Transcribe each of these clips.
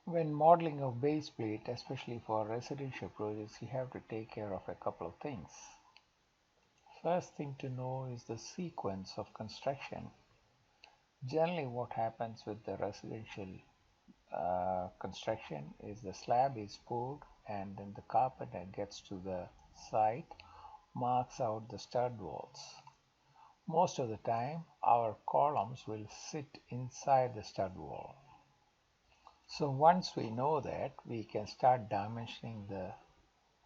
When modeling of base plate, especially for residential projects, you have to take care of a couple of things. First thing to know is the sequence of construction. Generally, what happens with the residential construction is the slab is poured and then the carpenter gets to the site, marks out the stud walls. Most of the time, our columns will sit inside the stud wall. So once we know that, we can start dimensioning the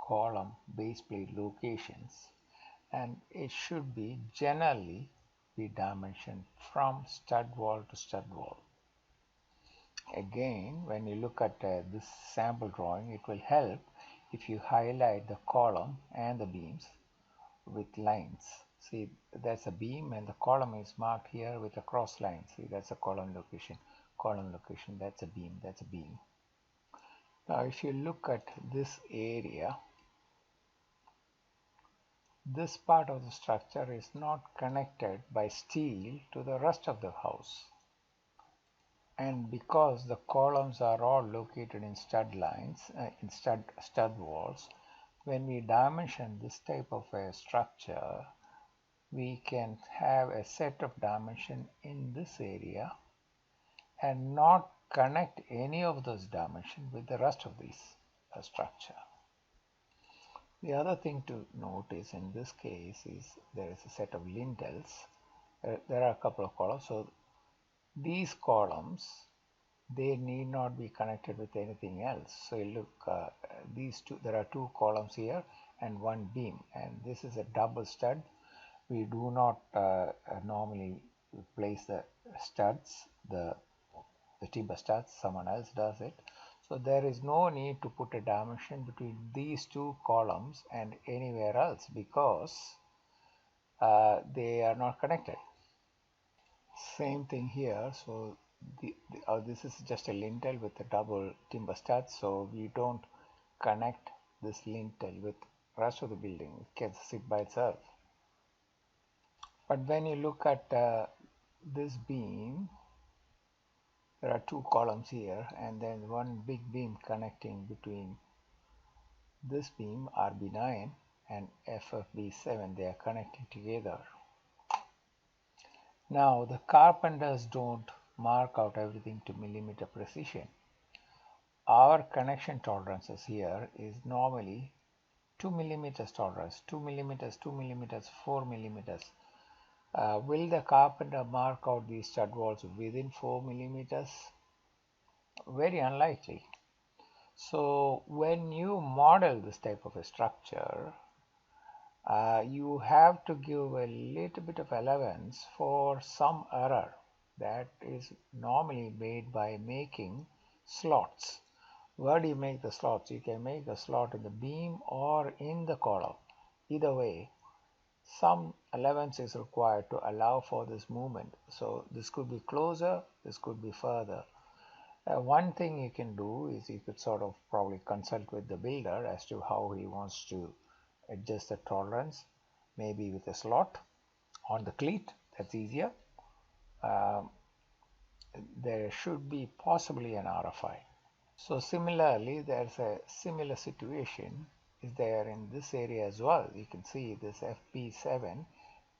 column base plate locations, and it should be generally be dimensioned from stud wall to stud wall. Again, when you look at this sample drawing, it will help if you highlight the column and the beams with lines. See, that's a beam and the column is marked here with a cross line. See, that's a column location, that's a beam, that's a beam. Now, if you look at this area, this part of the structure is not connected by steel to the rest of the house. And because the columns are all located in stud lines, in stud walls, when we dimension this type of a structure, we can have a set of dimension in this area and not connect any of those dimensions with the rest of this structure. The other thing to note is in this case is there is a set of lintels. There are a couple of columns. So these columns, they need not be connected with anything else. So you look, these two, there are two columns here and one beam, and this is a double stud. We do not normally place the studs, the timber studs, someone else does it. So there is no need to put a dimension between these two columns and anywhere else because they are not connected. Same thing here. So this is just a lintel with a double timber stud, so we don't connect this lintel with rest of the building. It can sit by itself. But when you look at this beam, there are two columns here and then one big beam connecting between this beam RB9 and FFB7. They are connecting together. Now the carpenters don't mark out everything to millimeter precision. Our connection tolerances here is normally 2 millimeters tolerance, 2 millimeters, 2 millimeters, 4 millimeters. Will the carpenter mark out these stud walls within 4 millimeters? Very unlikely. So when you model this type of a structure, you have to give a little bit of allowance for some error that is normally made by making slots. Where do you make the slots? You can make the slot in the beam or in the column. Either way, some allowance is required to allow for this movement. So this could be closer, this could be further. One thing you can do is you could sort of probably consult with the builder as to how he wants to adjust the tolerance, maybe with a slot on the cleat. That's easier. There should be possibly an RFI. So similarly, there's a similar situation is there in this area as well. You can see this FP7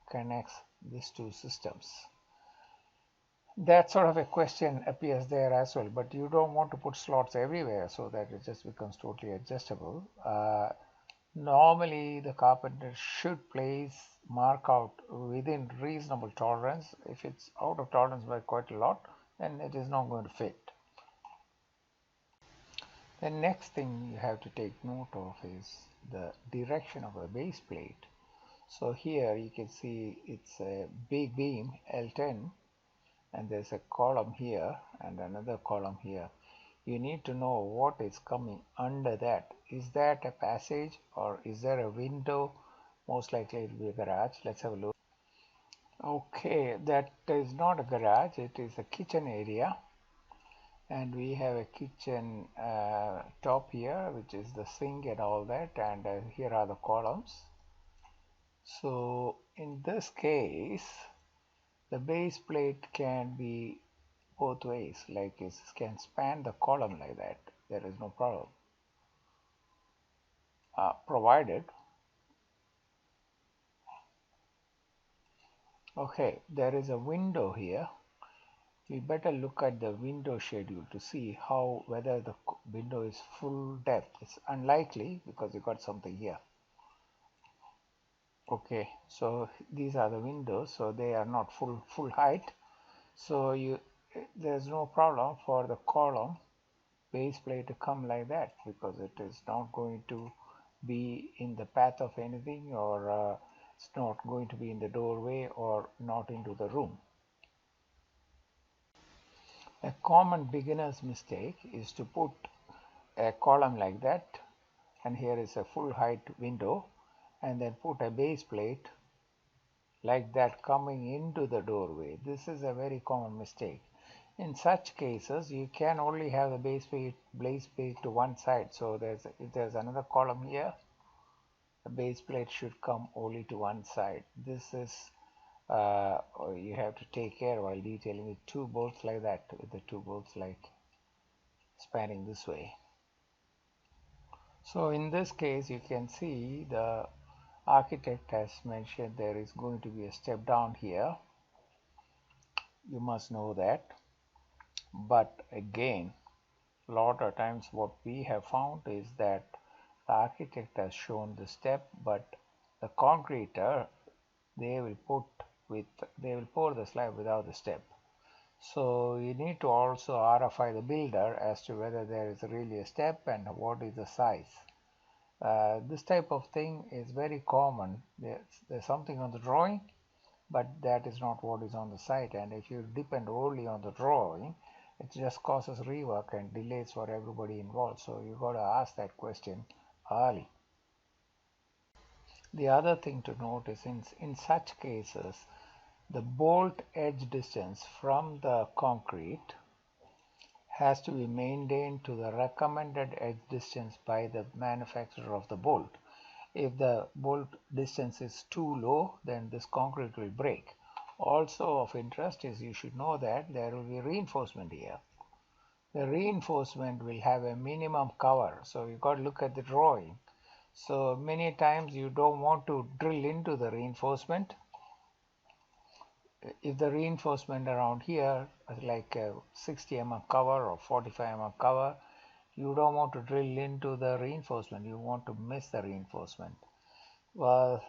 connects these two systems. That sort of a question appears there as well, but you don't want to put slots everywhere so that it just becomes totally adjustable. Normally the carpenter should mark out within reasonable tolerance. If it's out of tolerance by quite a lot, then it is not going to fit. The next thing you have to take note of is the direction of the base plate. So here you can see it's a big beam L10 and there's a column here and another column here. You need to know what is coming under that. Is that a passage or is there a window? Most likely it will be a garage. Let's have a look. Okay, that is not a garage, it is a kitchen area. And we have a kitchen top here, which is the sink and all that, and here are the columns. So in this case, the base plate can be both ways, like it can span the column like that. There is no problem. Provided, okay, there is a window here. We better look at the window schedule to see how whether the window is full depth. It's unlikely because you got something here. Okay, so these are the windows, so they are not full height. So there's no problem for the column base plate to come like that, because it is not going to be in the path of anything, or it's not going to be in the doorway or not into the room. A common beginner's mistake is to put a column like that, and here is a full height window, and then put a base plate like that coming into the doorway. This is a very common mistake. In such cases, you can only have the base plate to one side. So if there's another column here, the base plate should come only to one side. This is you have to take care while detailing with two bolts like that, with the two bolts like spanning this way. So in this case, you can see the architect has mentioned there is going to be a step down here. You must know that. But again, a lot of times what we have found is that the architect has shown the step, but the concreter, they will pour the slab without the step. So you need to also RFI the builder as to whether there is really a step and what is the size. This type of thing is very common. There's something on the drawing, but that is not what is on the site, and if you depend only on the drawing, it just causes rework and delays for everybody involved. So you got to ask that question early. The other thing to note is in such cases, the bolt edge distance from the concrete has to be maintained to the recommended edge distance by the manufacturer of the bolt. If the bolt distance is too low, then this concrete will break. Also of interest is you should know that there will be reinforcement here. The reinforcement will have a minimum cover, so you got to look at the drawing. So many times you don't want to drill into the reinforcement. If the reinforcement around here is like a 60 mm cover or 45 mm cover, you don't want to drill into the reinforcement. You want to miss the reinforcement. Well,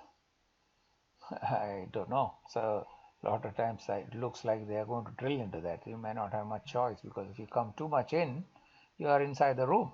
I don't know. So a lot of times it looks like they are going to drill into that. You may not have much choice, because if you come too much in, you are inside the room.